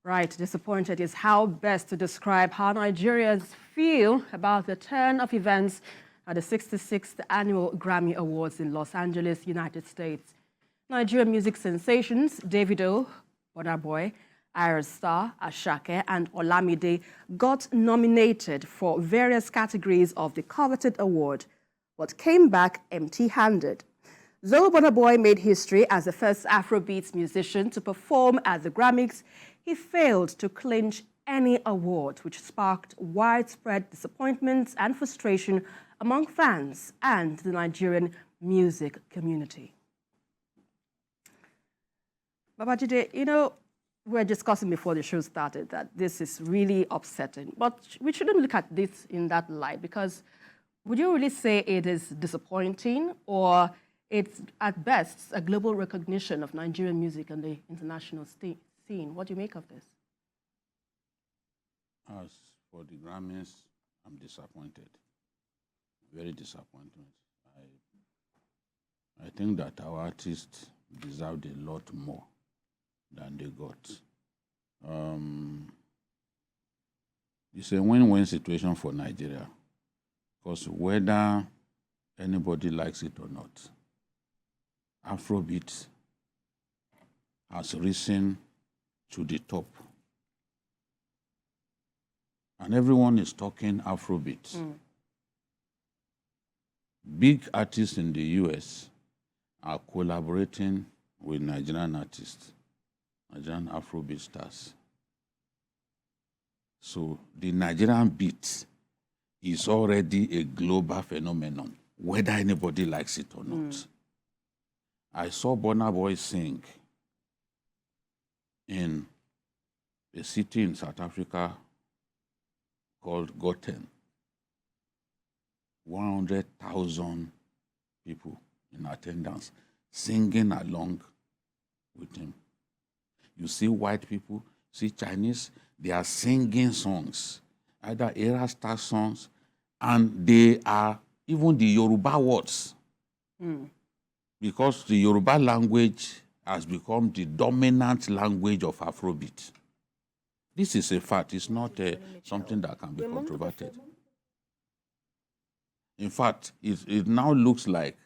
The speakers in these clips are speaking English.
Right, disappointed is how best to describe how Nigerians feel about the turn of events at the 66th Annual Grammy Awards in Los Angeles, United States. Nigerian music sensations Davido, Burna, Iris Star, Ashake, and Olamide got nominated for various categories of the coveted award, but came back empty-handed. Though Burna made history as the first Afrobeat musician to perform at the Grammys, he failed to clinch any award, which sparked widespread disappointment and frustration among fans and the Nigerian music community. Babajide, we were discussing before the show started that this is really upsetting, but we shouldn't look at this in that light, because would you really say it is disappointing, or it's at best a global recognition of Nigerian music on the international scene? What do you make of this? As for the Grammys, I'm disappointed. Very disappointed. I think that our artists deserved a lot more than they got. It's a win-win situation for Nigeria, because whether anybody likes it or not, Afrobeat has risen to the top. And everyone is talking Afrobeat. Big artists in the US are collaborating with Nigerian artists, Nigerian Afrobeat stars. So the Nigerian beat is already a global phenomenon, whether anybody likes it or not. I saw Burna sing in a city in South Africa called Goten. 100,000 people in attendance singing along with him. You see white people, see Chinese, they are singing songs, either era star songs, and they are even the Yoruba words. Because the Yoruba language has become the dominant language of Afrobeat. This is a fact. It's not something that can be controverted. In fact, it now looks like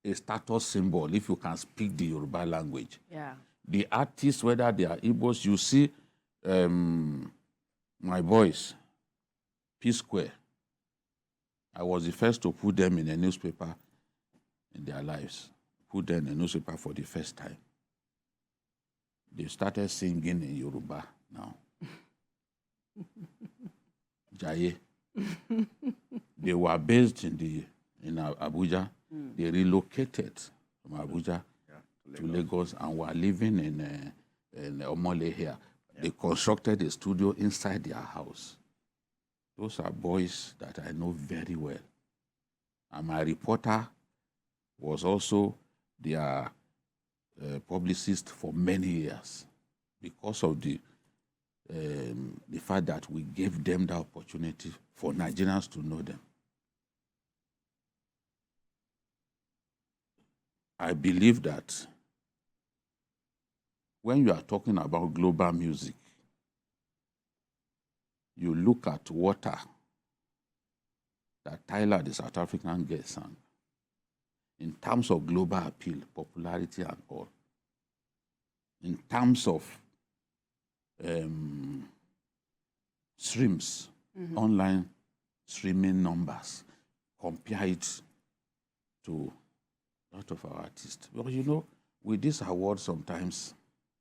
a status symbol if you can speak the Yoruba language. Yeah. The artists, whether they are Igbos, you see my boys, P-Square. I was the first to put them in a newspaper in their lives. Put them in a newspaper for the first time. They started singing in Yoruba now. Jaye. They were based in Abuja. They relocated from Abuja to Lagos and were living in Omole here. They constructed a studio inside their house. Those are boys that I know very well. And my reporter was also their publicist for many years because of the fact that we gave them the opportunity for Nigerians to know them. I believe that when you are talking about global music, you look at Water that Tyler, the South African girl, sang. In terms of global appeal, popularity and all. In terms of streams, online streaming numbers, compare it to a lot of our artists. Well, with this award sometimes,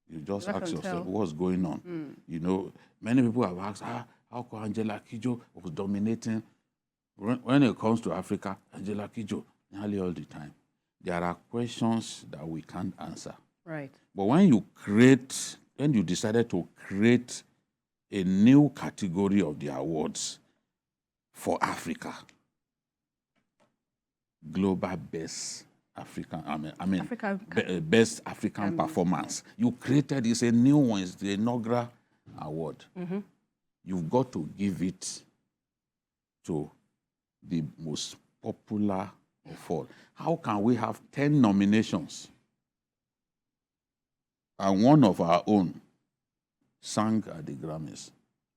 you just ask yourself, what's going on? Many people have asked, how come Angela Kidjo was dominating? When it comes to Africa, Angela Kidjo, nearly all the time. There are questions that we can't answer. Right. But when you decided to create a new category of the awards for Africa, global best African, best African performance, you created this, a new one, it's the inaugural award. You've got to give it to the most popular of all. How can we have 10 nominations and one of our own sang at the Grammys.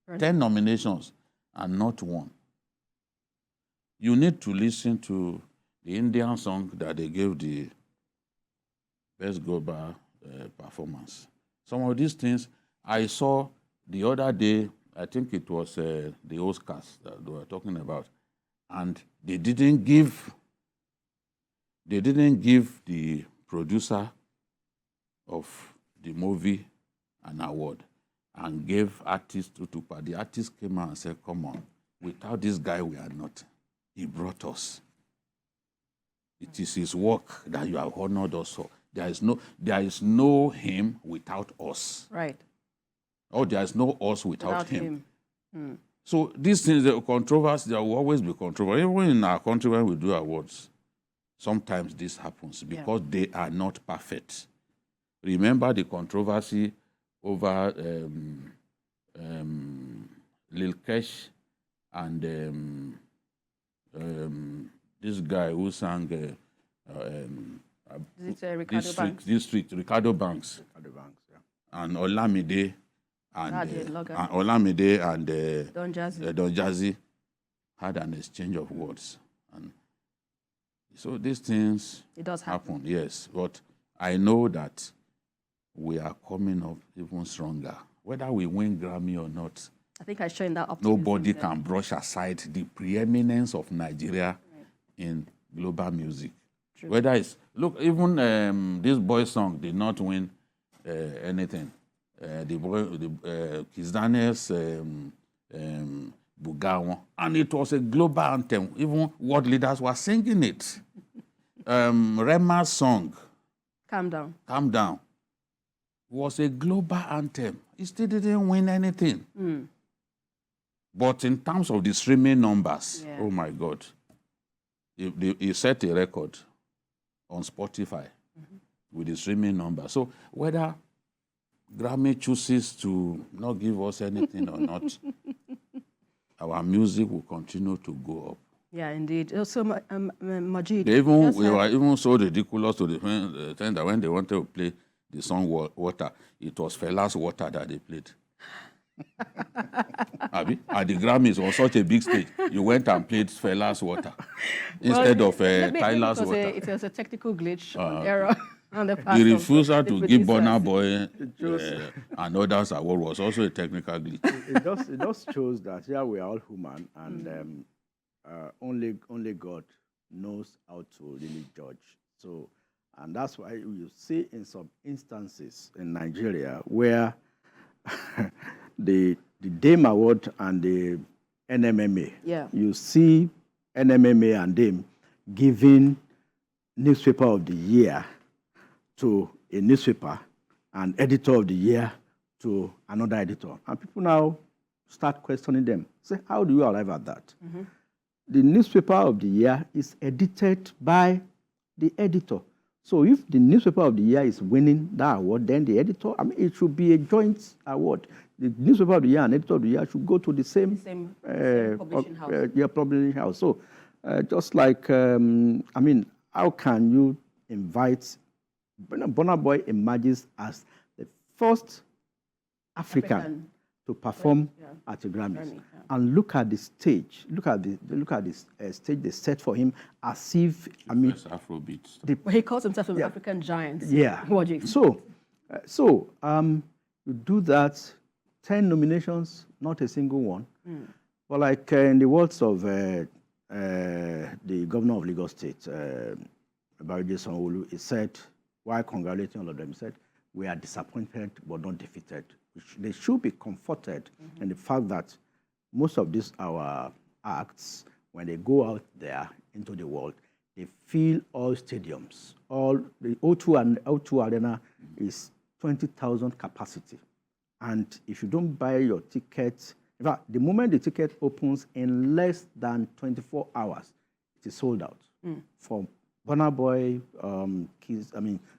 Right. 10 nominations and not one. You need to listen to the Indian song that they gave the Best Global Performance. Some of these things I saw the other day, I think it was the Oscars that they were talking about, and they didn't give the producer of the movie an award and gave artists to the artist came out and said, come on, without this guy we are not. He brought us. It is his work that you have honored us for. There is no him without us. Right. Or there is no us without him. Hmm. So these things, the controversy, there will always be controversy. Even in our country when we do awards, sometimes this happens because they are not perfect. Remember the controversy over Lil Kesh and this guy who sang Ricardo Banks. And Olamide and Don Jazzy had an exchange of words. And so these things happen, yes. But I know that we are coming up even stronger. Whether we win Grammy or not, I think I showed that optimism. Nobody can brush aside the preeminence of Nigeria in global music. True. Whether it's, look, even this boy's song did not win anything. The boy, Kiss Daniel's Bugawa, and it was a global anthem. Even world leaders were singing it. Rema's song, Calm Down. Calm Down, was a global anthem. It still didn't win anything. Mm. But in terms of the streaming numbers, oh my God, he set a record on Spotify with the streaming numbers. So whether Grammy chooses to not give us anything or not, our music will continue to go up. Yeah, indeed. Also, Majid. We were even so ridiculous to the extent that when they wanted to play the song Water, it was Fela's Water that they played. At the Grammys, on such a big stage, you went and played Fela's Water instead of Tyler's Water. It was a technical glitch error on the part the refusal to give Burna Boy and others award was also a technical glitch. It just shows that here we are all human, and only God knows how to really judge. So, and that's why you see in some instances in Nigeria where the Dame Award and the NMMA, you see NMMA and Dame giving newspaper of the year to a newspaper and editor of the year to another editor. And people now start questioning them. Say, how do you arrive at that? Mm-hmm. The newspaper of the year is edited by the editor. So if the newspaper of the year is winning that award, then the editor, it should be a joint award. The newspaper of the year and editor of the year should go to the same publishing house. Publishing house. So just like, how can you invite, Burna Boy emerges as the first African to perform at the Grammys. And look at the stage. Look at this stage they set for him, as if Afrobeat. He calls himself an African giant. Yeah. So you do that. 10 nominations, not a single one. Mm. But like in the words of the governor of Lagos State, Babajide Sanwo-Olu, he said, while congratulating all of them, he said, we are disappointed but not defeated. They should be comforted in the fact that most of these our acts, when they go out there into the world, they fill all stadiums. All the O2 Arena is 20,000 capacity. And if you don't buy your ticket, in fact, the moment the ticket opens in less than 24 hours, it is sold out. Mm. For Burna Boy,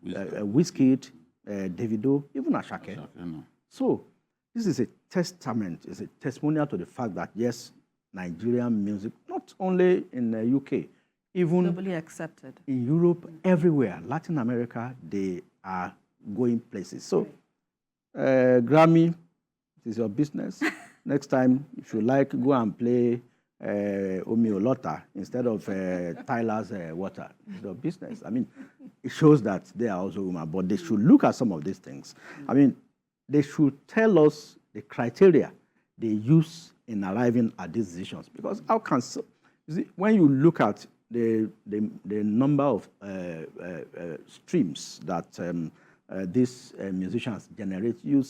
Wizkid, Davido, even Ashake. No. So this is a testament, it's a testimonial to the fact that, yes, Nigerian music, not only in the UK, even globally accepted. In Europe, everywhere, Latin America, they are going places. So Grammy, It's your business. Next time, if you like, go and play Omi Olota instead of Tyler's Water. It's your business. I mean, it shows that they are also women, but they should look at some of these things. I mean, they should tell us the criteria they use in arriving at these decisions. Because how can, you see, when you look at the number of streams that these musicians generate, you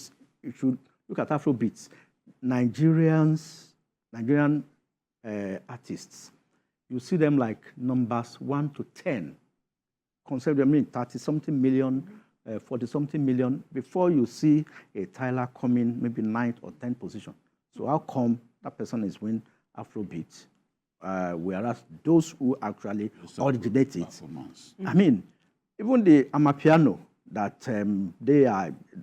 should look at Afrobeats. Nigerian artists, you see them like numbers 1 to 10. Consider, I mean, 30-something million, 40-something million, before you see a Tyler coming maybe 9th or 10th position. So how come that person is winning Afrobeat, whereas those who actually originate it, I mean, even the Amapiano, that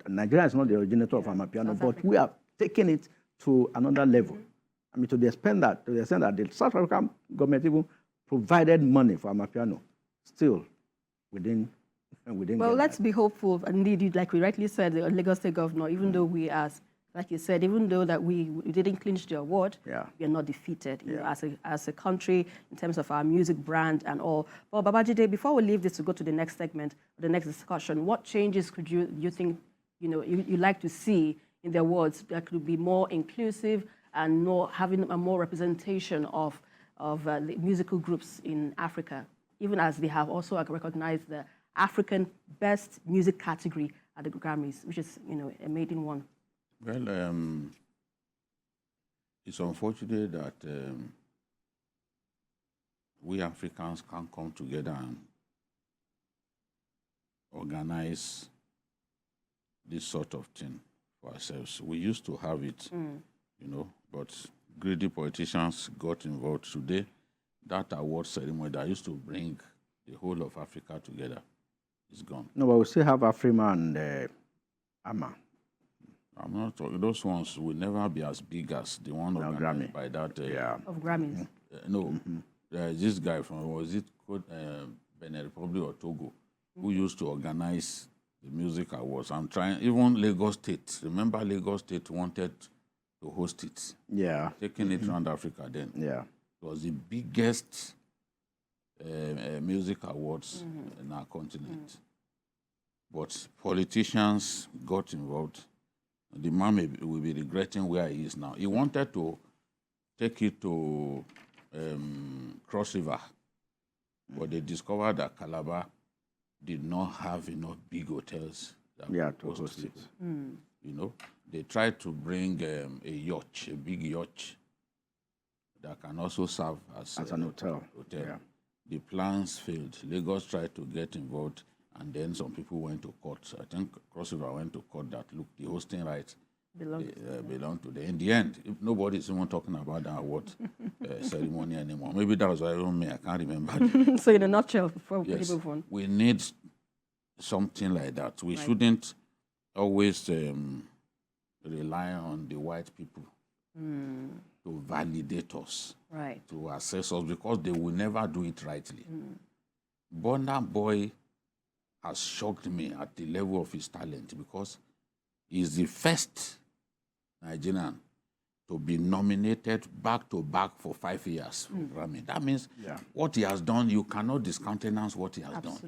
Nigeria is not the originator of Amapiano, but we are taking it to another level. I mean, to the extent that the South African government even provided money for Amapiano, still within. Well, let's be hopeful. Indeed, like we rightly said, the Lagos State Governor, even though we, like you said, even though that we didn't clinch the award, we are not defeated, you know, as a country in terms of our music brand and all. Well, Babajide, before we leave this to go to the next segment, the next discussion, what changes could you think, you know, you like to see in the awards that could be more inclusive and having a more representation of the musical groups in Africa, even as they have also recognized the African Best Music category at the Grammys, which is, you know, a maiden one? Well, it's unfortunate that we Africans can't come together and organize this sort of thing for ourselves. We used to have it, you know, but greedy politicians got involved. Today, that award ceremony that used to bring the whole of Africa together is gone. No, but we still have Afrima and Ama. I'm not talking, those ones will never be as big as the one organized by that. Of Grammys. No, this guy from, was it called Benin Republic or Togo, who used to organize the music awards. I'm trying, even Lagos State. Remember, Lagos State wanted to host it. Yeah. Taking it around Africa then. Yeah. It was the biggest music awards in our continent. But politicians got involved. The man will be regretting where he is now. He wanted to take it to Cross River, but they discovered that Calabar did not have enough big hotels that to host it. You know, they tried to bring a yacht, a big yacht that can also serve as an hotel. Yeah. The plans failed. Lagos tried to get involved, and then some people went to court. I think Cross River went to court that, look, the hosting rights belong to them. In the end, if nobody's even talking about that award ceremony anymore. Maybe that was why even me, I can't remember. So in a nutshell, before we yes, move on. We need something like that. We shouldn't always rely on the white people to validate us, to assess us, because they will never do it rightly. Burna Boy has shocked me at the level of his talent, because he's the first Nigerian to be nominated back-to-back for 5 years for Grammy. That means what he has done, you cannot discountenance what he has done.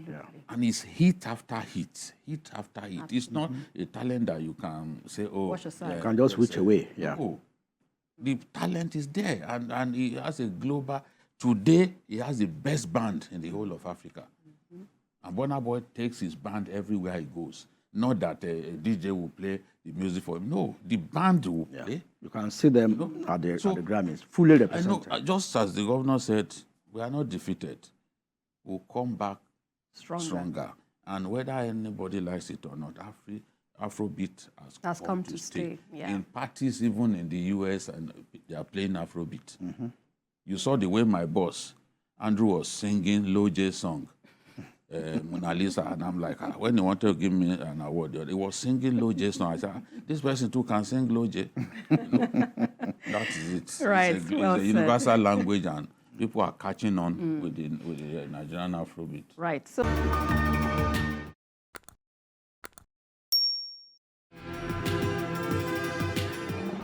And it's hit after hit, hit after hit. It's not a talent that you can say, oh, you can just switch away. No. The talent is there, and he has a global, today he has the best band in the whole of Africa. And Burna Boy takes his band everywhere he goes. Not that a DJ will play the music for him. No, the band will play. You can see them at the Grammys, fully represented. I know, just as the governor said, we are not defeated. We'll come back stronger. And whether anybody likes it or not, Afrobeat has come to stay. In parties, even in the US, and they are playing Afrobeat. You saw the way my boss, Andrew, was singing Lil J song. Mona Lisa, and I'm like, when he wanted to give me an award, he was singing Lil J song. I said, this person too can sing Lil J. You know, that is it. Right. It's a universal language, and people are catching on with the Nigerian Afrobeat. Right. So.